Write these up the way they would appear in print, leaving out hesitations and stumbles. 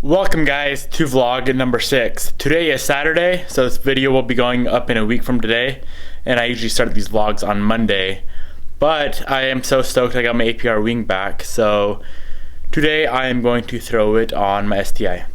Welcome guys to vlog number 6. Today is Saturday, so this video will be going up in a week from today, and I usually start these vlogs on Monday. But I am so stoked I got my APR wing back, so today I am going to throw it on my STI.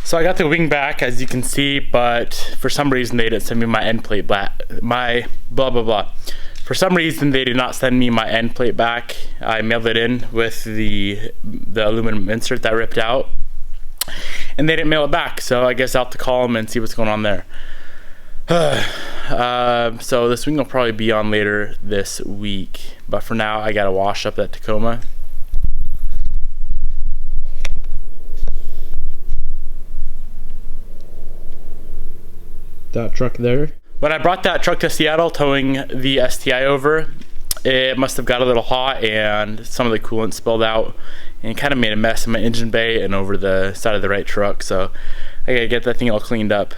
So I got the wing back, as you can see, but for some reason they didn't send me my end plate back. For some reason they did not send me my end plate back. I mailed it in with the aluminum insert that ripped out, and they didn't mail it back. So I guess I'll have to call them and see what's going on there. So this wing will probably be on later this week, but for now I gotta wash up that Tacoma. That truck there. When I brought that truck to Seattle towing the STI over, it must have got a little hot and some of the coolant spilled out and kind of made a mess in my engine bay and over the side of the right truck. So I gotta get that thing all cleaned up.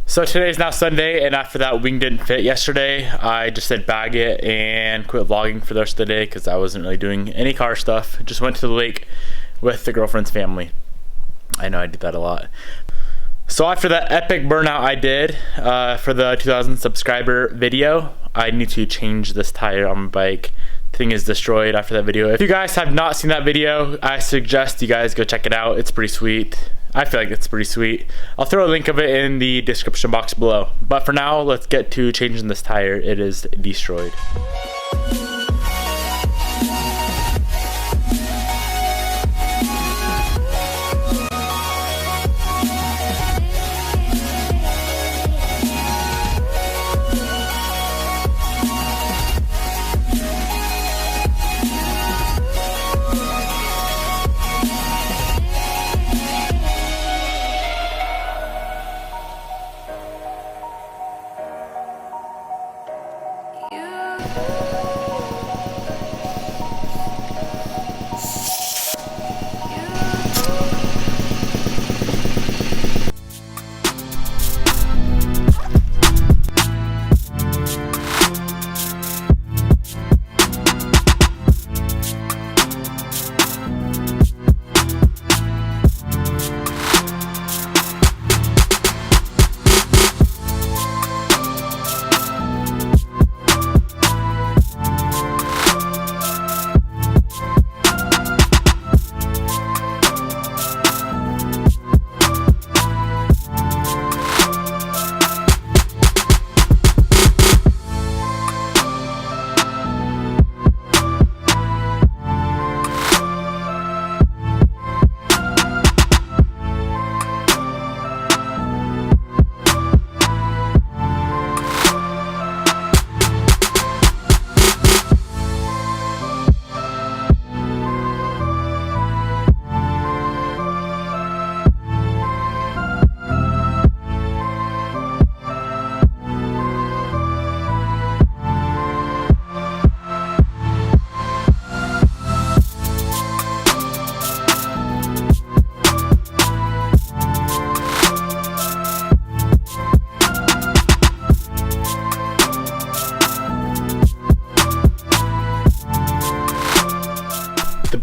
So today's now Sunday, and after that wing didn't fit yesterday, I just said bag it and quit vlogging for the rest of the day because I wasn't really doing any car stuff. Just went to the lake with the girlfriend's family. I know I do that a lot. So after that epic burnout I did for the 2,000 subscriber video, I need to change this tire on my bike. The thing is destroyed after that video. If you guys have not seen that video, I suggest you guys go check it out. It's pretty sweet. I feel like it's pretty sweet. I'll throw a link of it in the description box below. But for now, let's get to changing this tire. It is destroyed.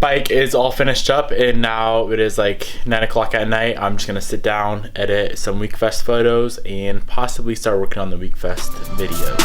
bike is all finished up, and now it is like 9 o'clock at night. I'm just gonna sit down, edit some WeekFest photos, and possibly start working on the WeekFest video.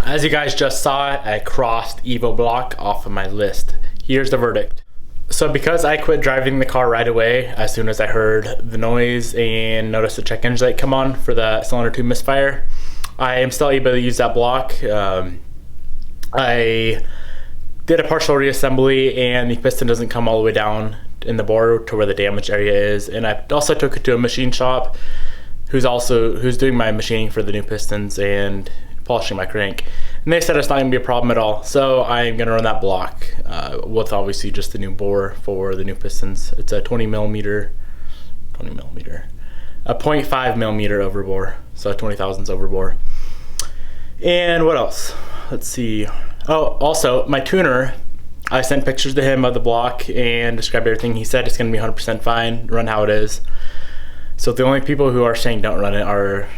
As you guys just saw, I crossed Evo block off of my list. Here's the verdict. So because I quit driving the car right away as soon as I heard the noise and noticed the check engine light come on for the cylinder tube misfire, I am still able to use that block. I did a partial reassembly, and the piston doesn't come all the way down in the bore to where the damaged area is. And I also took it to a machine shop who's doing my machining for the new pistons and polishing my crank, and they said it's not gonna be a problem at all. So I'm gonna run that block with obviously just the new bore for the new pistons. It's a 20 millimeter, a 0.5 millimeter overbore, so 20 thousandths overbore. And what else? Let's see. Oh, also my tuner, I sent pictures to him of the block and described everything. He said it's gonna be 100% fine, run how it is. So the only people who are saying don't run it are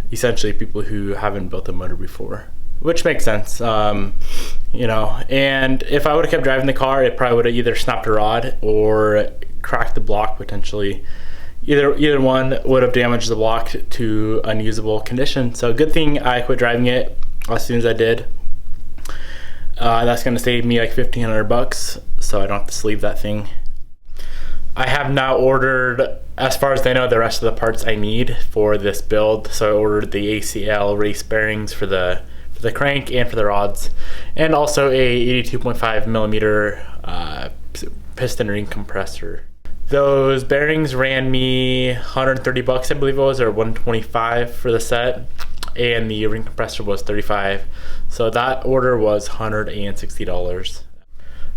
essentially people who haven't built a motor before, which makes sense. You know, and if I would have kept driving the car, it probably would have either snapped a rod or cracked the block potentially. Either one would have damaged the block to unusable condition. So good thing I quit driving it as soon as I did. That's gonna save me like $1,500, so I don't have to sleeve that thing. I have now ordered, as far as I know, the rest of the parts I need for this build. So I ordered the ACL race bearings for the crank and for the rods, and also a 82.5 millimeter piston ring compressor. Those bearings ran me 130 bucks, I believe it was, or 125 for the set, and the ring compressor was 35. So that order was $160.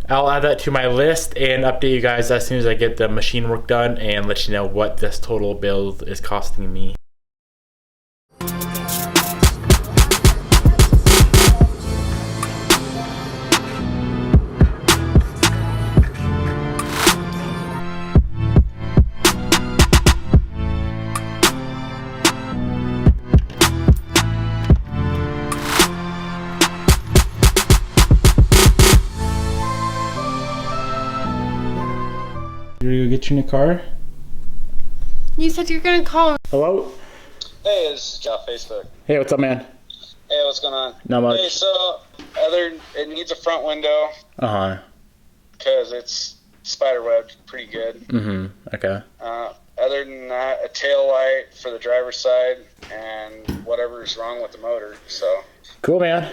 I'll add that to my list and update you guys as soon as I get the machine work done and let you know what this total build is costing me. You get your new car? You said you're gonna call. Hello? Hey, it's Jeff, Facebook. Hey, what's up, man? Hey, what's going on? Not much. Hey, so it needs a front window Uh-huh. because it's spider webbed pretty good. Mm-hmm. Okay. Other than that, a tail light for the driver's side and whatever's wrong with the motor. So Cool, man.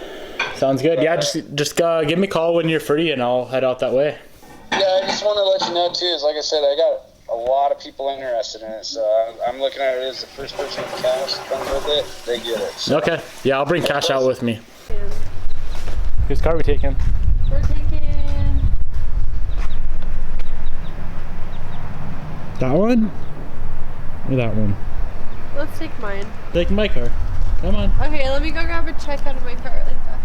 Sounds good. Yeah, just give me a call when you're free and I'll head out that way. yeah, I just want to let you know too. Is like I said, I got a lot of people interested in it, so I'm looking at it as the first person with cash that comes with it, they get it. So. Okay. Yeah, I'll bring cash out with me. Whose car are we taking? We're taking That one? Or that one? Let's take mine. Take my car. Come on. Okay, let me go grab a check out of my car like that.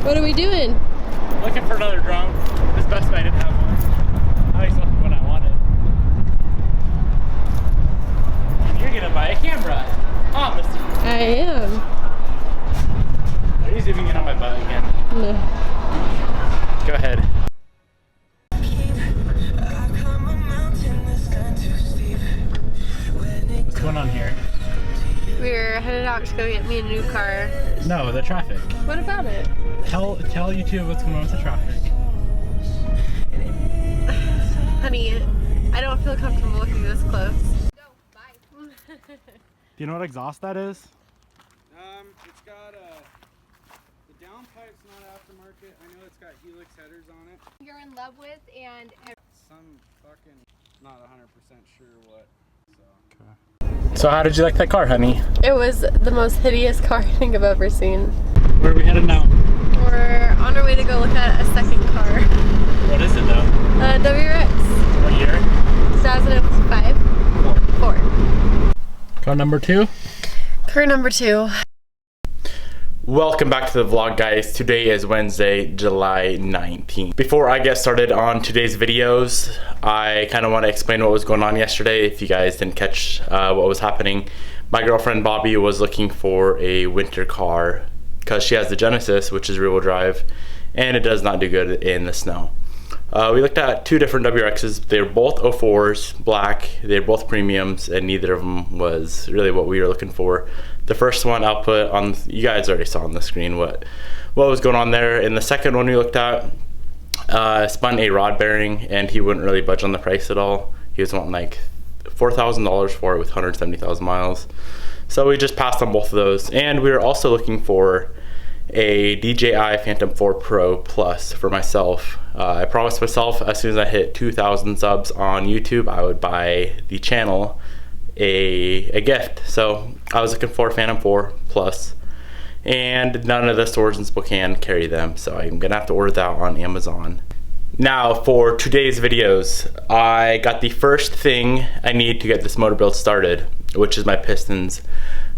What are we doing? Looking for another drum. This Best Buy didn't have one. I always left one I wanted. And you're gonna buy a camera. Huh, mister? I am. Are you zooming in on my butt again? No. Go ahead. What's going on here? We're headed out to go get me a new car. No, the traffic. What about it? Tell YouTube what's going on with the traffic. Honey, I don't feel comfortable looking this close. Go, bye. Do you know what exhaust that is? It's got the downpipe's not aftermarket. I know it's got Helix headers on it. You're in love with and Some fucking not 100% sure what. So how did you like that car, honey? It was the most hideous car I think I've ever seen. Where are we headed now? We're on our way to go look at a second car. What is it though? WRX. What year? 2005. Four. Car number 2? Car number 2. Welcome back to the vlog, guys. Today is Wednesday, July 19th. Before I get started on today's videos, I kind of want to explain what was going on yesterday. If you guys didn't catch what was happening, my girlfriend Bobby was looking for a winter car because she has the Genesis, which is rear-wheel drive, and it does not do good in the snow. We looked at 2 different WRXs. They were both 04s, black. They're both premiums, and neither of them was really what we were looking for. The first one I'll put on, you guys already saw on the screen what was going on there. And the second one we looked at spun a rod bearing, and he wouldn't really budge on the price at all. He was wanting like $4,000 for it with 170,000 miles. So we just passed on both of those. And we were also looking for a DJI Phantom 4 Pro Plus for myself. I promised myself as soon as I hit 2,000 subs on YouTube, I would buy the channel a gift. So I was looking for a Phantom 4 Plus, and none of the stores in Spokane carry them, so I'm gonna have to order that on Amazon. Now for today's videos, I got the first thing I need to get this motor build started, which is my pistons.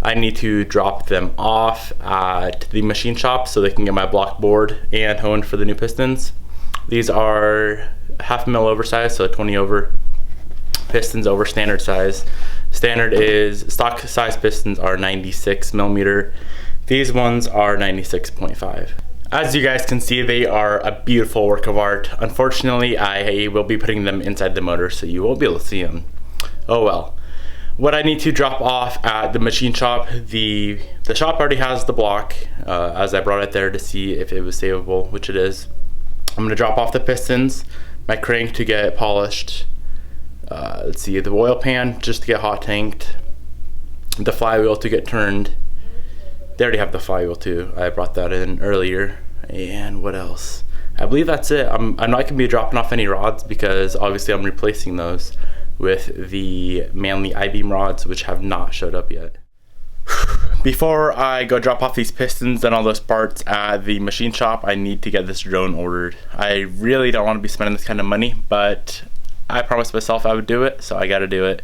I need to drop them off at the machine shop so they can get my block bored and honed for the new pistons. These are 1/2 mil oversized, so 20 over pistons over standard size. Standard is, stock size pistons are 96 millimeter. These ones are 96.5. As you guys can see, they are a beautiful work of art. Unfortunately, I will be putting them inside the motor, so you won't be able to see them. Oh well. What I need to drop off at the machine shop, the shop already has the block, as I brought it there to see if it was savable, which it is. I'm gonna drop off the pistons, my crank to get polished, let's see, the oil pan just to get hot tanked, the flywheel to get turned. They already have the flywheel too. I brought that in earlier. And what else? I believe that's it. I'm not gonna be dropping off any rods because obviously I'm replacing those with the Manly I-beam rods, which have not showed up yet. Before I go drop off these pistons and all those parts at the machine shop, I need to get this drone ordered. I really don't want to be spending this kind of money, but I promised myself I would do it, so I gotta do it.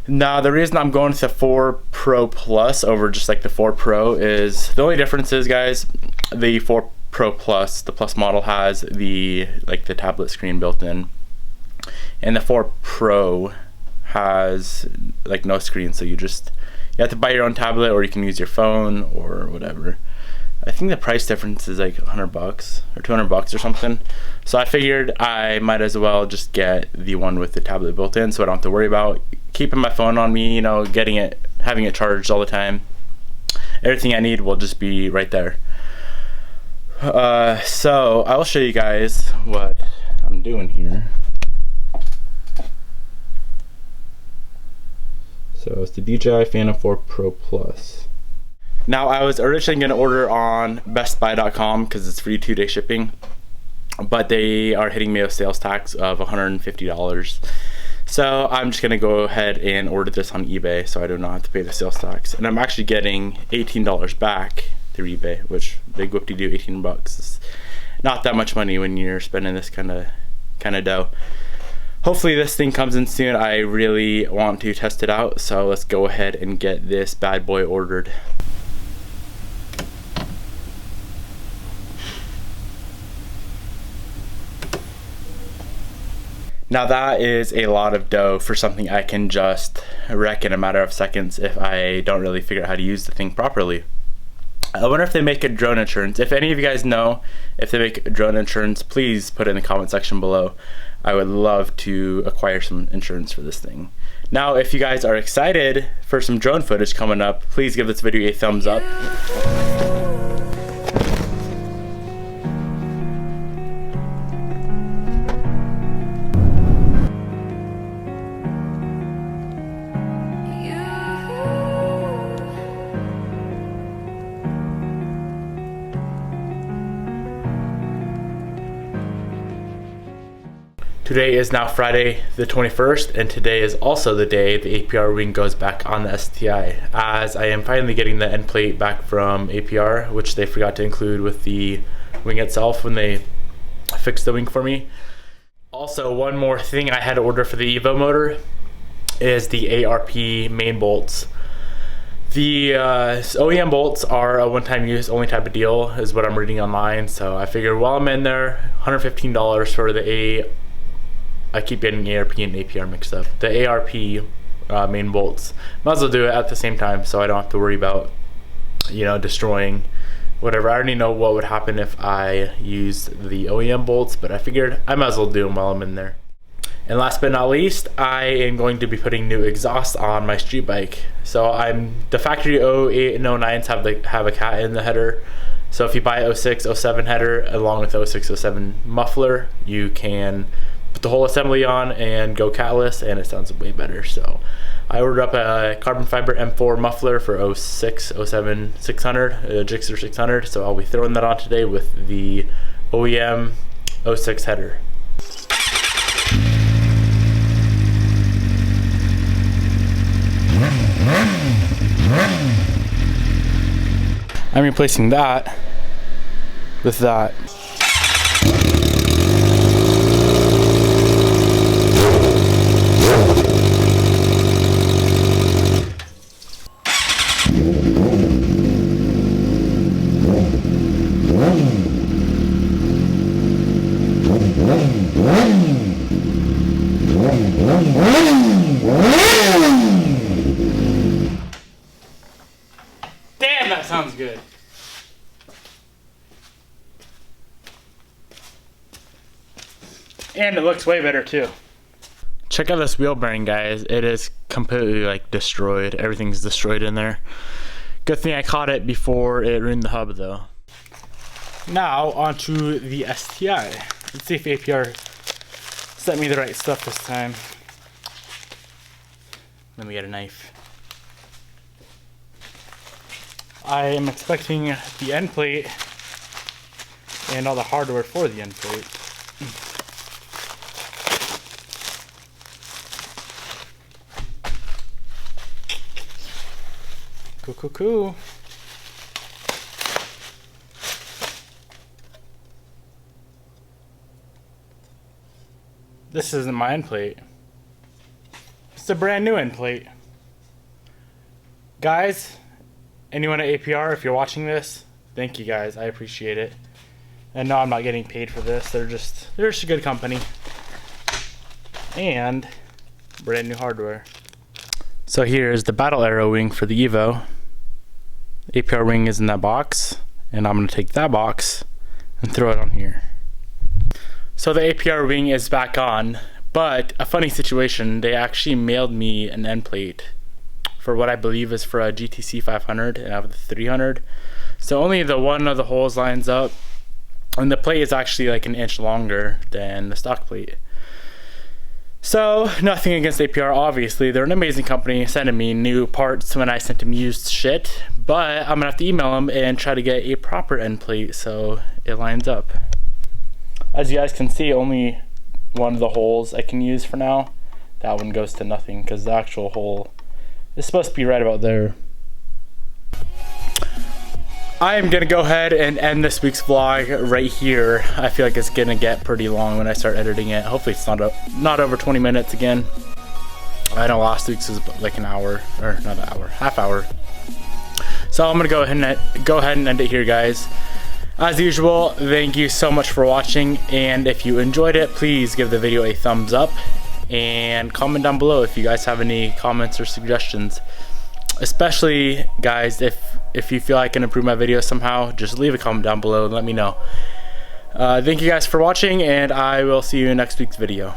Now, the reason I'm going with the 4 Pro Plus over just like the 4 Pro is, the only difference is, guys, the 4 Pro Plus, the Plus model, has the tablet screen built in, and the 4 Pro has like no screen, so you have to buy your own tablet, or you can use your phone or whatever. I think the price difference is like $100 or $200 or something. So I figured I might as well just get the one with the tablet built in, so I don't have to worry about keeping my phone on me, you know, having it charged all the time. Everything I need will just be right there. So I will show you guys what I'm doing here. So it's the DJI Phantom 4 Pro Plus. Now, I was originally going to order on bestbuy.com because it's free 2-day shipping, but they are hitting me with sales tax of $150. So I'm just going to go ahead and order this on eBay so I do not have to pay the sales tax. And I'm actually getting $18 back through eBay, which big whoop-de-doo, 18 bucks. It's not that much money when you're spending this kind of dough. Hopefully this thing comes in soon. I really want to test it out, so let's go ahead and get this bad boy ordered. Now that is a lot of dough for something I can just wreck in a matter of seconds if I don't really figure out how to use the thing properly. I wonder if they make a drone insurance. If any of you guys know if they make drone insurance, please put it in the comment section below. I would love to acquire some insurance for this thing. Now, if you guys are excited for some drone footage coming up, please give this video a thumbs up. Today is now Friday the 21st, and today is also the day the APR wing goes back on the STI, as I am finally getting the end plate back from APR, which they forgot to include with the wing itself when they fixed the wing for me. Also, one more thing I had to order for the Evo motor is the ARP main bolts. The OEM bolts are a one-time use only type of deal is what I'm reading online, so I figured while I'm in there, $115 for the I keep getting ARP and APR mixed up. The ARP main bolts. Might as well do it at the same time so I don't have to worry about, you know, destroying whatever. I already know what would happen if I used the OEM bolts, but I figured I might as well do them while I'm in there. And last but not least, I am going to be putting new exhaust on my street bike. So the factory 08 and 09s have a cat in the header. So if you buy 06, 07 header along with 06, 07 muffler, you can put the whole assembly on and go catless, and it sounds way better. So I ordered up a carbon fiber M4 muffler for 06, 07 600, Gixxer 600. So I'll be throwing that on today with the OEM 06 header. I'm replacing that with that. Damn, that sounds good. And it looks way better too. Check out this wheel bearing, guys. It is completely like destroyed. Everything's destroyed in there. Good thing I caught it before it ruined the hub though. Now onto the STI. Let's see if APR sent me the right stuff this time. Let me get a knife. I am expecting the end plate and all the hardware for the end plate. Cool, cool, cool. This isn't my end plate. It's a brand new end plate. Guys, anyone at APR, if you're watching this, thank you guys. I appreciate it. And no, I'm not getting paid for this. They're just a good company. And brand new hardware. So here's the battle arrow wing for the Evo. APR wing is in that box, and I'm gonna take that box and throw it on here. So the APR wing is back on, but a funny situation, they actually mailed me an end plate for what I believe is for a GTC 500, and I have the 300. So only the one of the holes lines up, and the plate is actually like an inch longer than the stock plate. So nothing against APR, obviously. They're an amazing company, sending me new parts when I sent them used shit, but I'm gonna have to email them and try to get a proper end plate so it lines up. As you guys can see, only one of the holes I can use for now. That one goes to nothing because the actual hole is supposed to be right about there. I am gonna go ahead and end this week's vlog right here. I feel like it's gonna get pretty long when I start editing it. Hopefully it's not over 20 minutes again. I know last week's was like an hour, or not an hour, half hour. So I'm gonna go ahead and end it here, guys. As usual, thank you so much for watching, and if you enjoyed it, please give the video a thumbs up and comment down below if you guys have any comments or suggestions. Especially, guys, if you feel I can improve my video somehow, just leave a comment down below and let me know. Thank you guys for watching, and I will see you in next week's video.